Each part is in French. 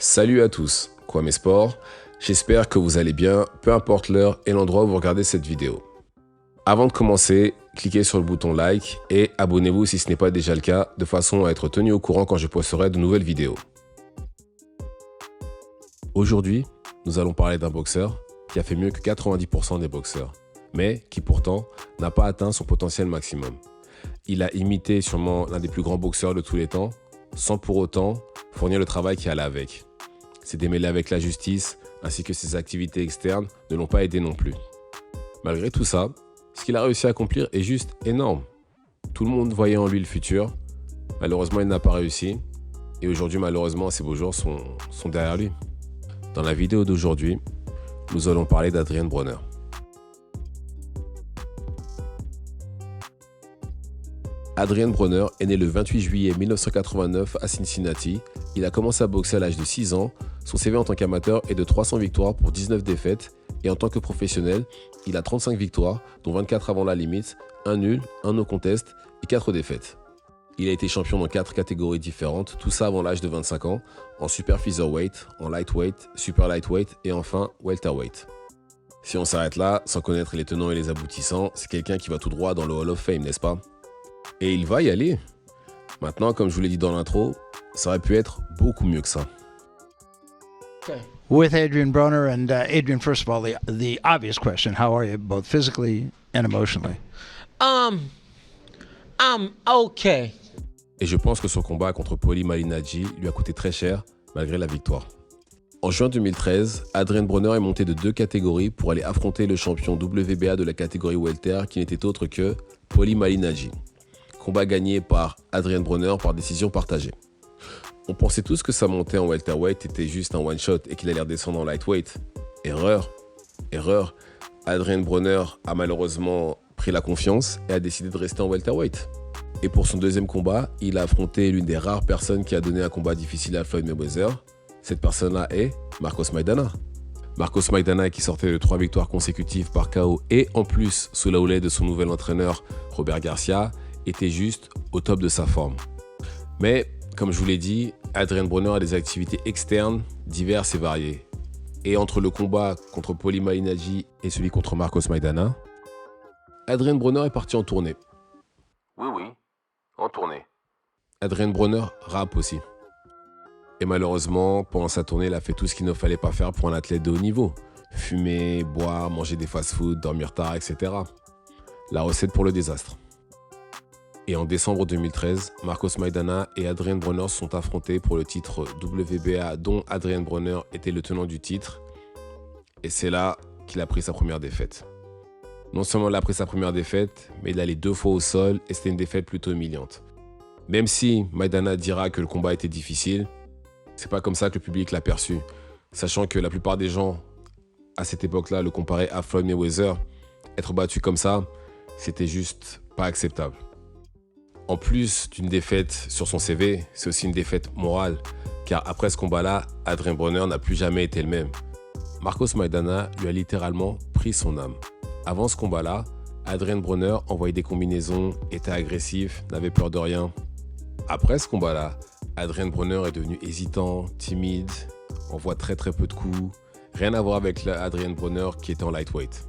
Salut à tous, Kwame Sport, j'espère que vous allez bien, peu importe l'heure et l'endroit où vous regardez cette vidéo. Avant de commencer, cliquez sur le bouton like et abonnez-vous si ce n'est pas déjà le cas, de façon à être tenu au courant quand je posterai de nouvelles vidéos. Aujourd'hui, nous allons parler d'un boxeur qui a fait mieux que 90% des boxeurs, mais qui pourtant n'a pas atteint son potentiel maximum. Il a imité sûrement l'un des plus grands boxeurs de tous les temps, sans pour autant fournir le travail qui allait avec. Ses démêlés avec la justice, ainsi que ses activités externes, ne l'ont pas aidé non plus. Malgré tout ça, ce qu'il a réussi à accomplir est juste énorme. Tout le monde voyait en lui le futur. Malheureusement, il n'a pas réussi. Et aujourd'hui, malheureusement, ses beaux jours sont derrière lui. Dans la vidéo d'aujourd'hui, nous allons parler d'Adrian Broner. Adrian Broner est né le 28 juillet 1989 à Cincinnati. Il a commencé à boxer à l'âge de 6 ans. Son CV en tant qu'amateur est de 300 victoires pour 19 défaites. Et en tant que professionnel, il a 35 victoires, dont 24 avant la limite, 1 nul, 1 no contest et 4 défaites. Il a été champion dans 4 catégories différentes, tout ça avant l'âge de 25 ans, en super featherweight, en lightweight, super lightweight et enfin welterweight. Si on s'arrête là, sans connaître les tenants et les aboutissants, c'est quelqu'un qui va tout droit dans le Hall of Fame, n'est-ce pas? Et il va y aller. Maintenant, comme je vous l'ai dit dans l'intro, ça aurait pu être beaucoup mieux que ça. Okay. With Adrian Broner, and Adrian, first of all, the obvious question: how are you, both physically and emotionally? I'm okay. Et je pense que son combat contre Paulie Malignaggi lui a coûté très cher, malgré la victoire. En juin 2013, Adrian Broner est monté de 2 catégories pour aller affronter le champion WBA de la catégorie welter, qui n'était autre que Paulie Malignaggi. Combat gagné par Adrian Broner par décision partagée. On pensait tous que sa montée en welterweight était juste un one-shot et qu'il allait redescendre en lightweight. Erreur. Adrian Broner a malheureusement pris la confiance et a décidé de rester en welterweight. Et pour son deuxième combat, il a affronté l'une des rares personnes qui a donné un combat difficile à Floyd Mayweather. Cette personne-là est Marcos Maidana. Marcos Maidana, qui sortait de 3 victoires consécutives par KO et en plus sous la houlette de son nouvel entraîneur Robert Garcia, était juste au top de sa forme. Mais, comme je vous l'ai dit, Adrian Broner a des activités externes diverses et variées. Et entre le combat contre Paulie Malignaggi et celui contre Marcos Maidana, Adrian Broner est parti en tournée. Oui, en tournée. Adrian Broner rappe aussi. Et malheureusement, pendant sa tournée, il a fait tout ce qu'il ne fallait pas faire pour un athlète de haut niveau. Fumer, boire, manger des fast-food, dormir tard, etc. La recette pour le désastre. Et en décembre 2013, Marcos Maidana et Adrian Broner sont affrontés pour le titre WBA dont Adrian Broner était le tenant du titre. Et c'est là qu'il a pris sa première défaite. Non seulement il a pris sa première défaite, mais il allait 2 fois au sol et c'était une défaite plutôt humiliante. Même si Maidana dira que le combat était difficile, c'est pas comme ça que le public l'a perçu. Sachant que la plupart des gens, à cette époque-là, le comparaient à Floyd Mayweather. Être battu comme ça, c'était juste pas acceptable. En plus d'une défaite sur son CV, c'est aussi une défaite morale, car après ce combat-là, Adrian Broner n'a plus jamais été le même. Marcos Maidana lui a littéralement pris son âme. Avant ce combat-là, Adrian Broner envoyait des combinaisons, était agressif, n'avait peur de rien. Après ce combat-là, Adrian Broner est devenu hésitant, timide, envoie très peu de coups. Rien à voir avec Adrian Broner qui était en lightweight.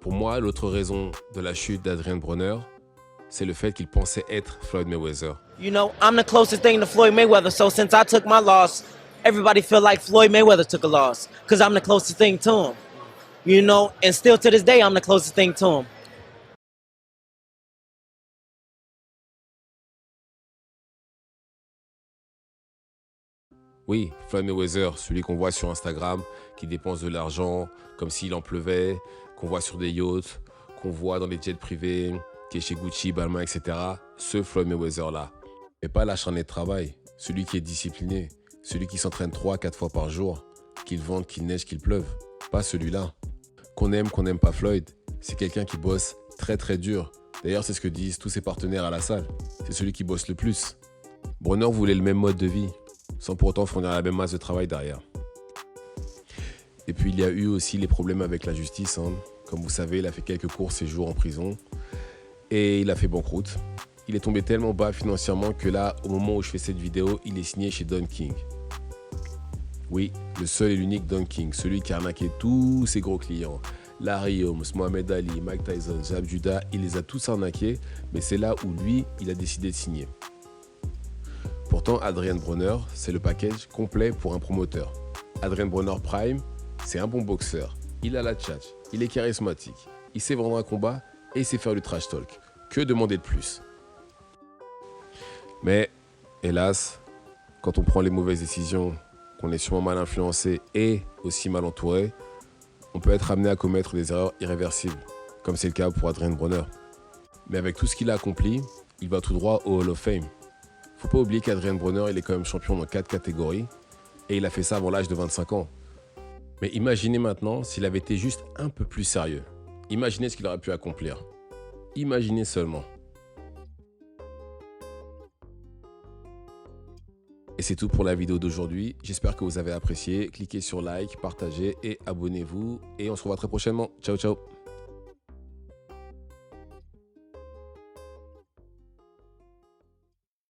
Pour moi, l'autre raison de la chute d'Adrian Broner, c'est le fait qu'il pensait être Floyd Mayweather. You know, I'm the closest thing to Floyd Mayweather, so since I took my loss, everybody feel like Floyd Mayweather took a loss, because I'm the closest thing to him. You know, and still to this day, I'm the closest thing to him. Oui, Floyd Mayweather, celui qu'on voit sur Instagram, qui dépense de l'argent comme s'il en pleuvait, qu'on voit sur des yachts, qu'on voit dans des jets privés, qui est chez Gucci, Balmain, etc. Ce Floyd Mayweather-là. Mais pas l'acharné de travail, celui qui est discipliné, celui qui s'entraîne 3-4 fois par jour, qu'il vente, qu'il neige, qu'il pleuve. Pas celui-là. Qu'on n'aime pas Floyd, c'est quelqu'un qui bosse très dur. D'ailleurs, c'est ce que disent tous ses partenaires à la salle. C'est celui qui bosse le plus. Broner voulait le même mode de vie, sans pour autant fournir la même masse de travail derrière. Et puis il y a eu aussi les problèmes avec la justice. Comme vous savez, il a fait quelques courts séjours en prison et il a fait banqueroute. Il est tombé tellement bas financièrement que là, au moment où je fais cette vidéo, il est signé chez Don King. Oui, le seul et l'unique Don King, celui qui a arnaqué tous ses gros clients. Larry Holmes, Mohamed Ali, Mike Tyson, Zab Judah, il les a tous arnaqués, mais c'est là où lui, il a décidé de signer. Pourtant, Adrian Broner, c'est le package complet pour un promoteur. Adrian Broner Prime, c'est un bon boxeur. Il a la tchatch, il est charismatique, il sait vendre un combat et il sait faire du trash talk. Que demander de plus? Mais, hélas, quand on prend les mauvaises décisions, qu'on est sûrement mal influencé et aussi mal entouré, on peut être amené à commettre des erreurs irréversibles, comme c'est le cas pour Adrian Broner. Mais avec tout ce qu'il a accompli, il va tout droit au Hall of Fame. Faut pas oublier qu'Adrian Broner, il est quand même champion dans 4 catégories, et il a fait ça avant l'âge de 25 ans. Mais imaginez maintenant s'il avait été juste un peu plus sérieux. Imaginez ce qu'il aurait pu accomplir. Imaginez seulement. Et c'est tout pour la vidéo d'aujourd'hui. J'espère que vous avez apprécié. Cliquez sur like, partagez et abonnez-vous. Et on se revoit très prochainement. Ciao, ciao.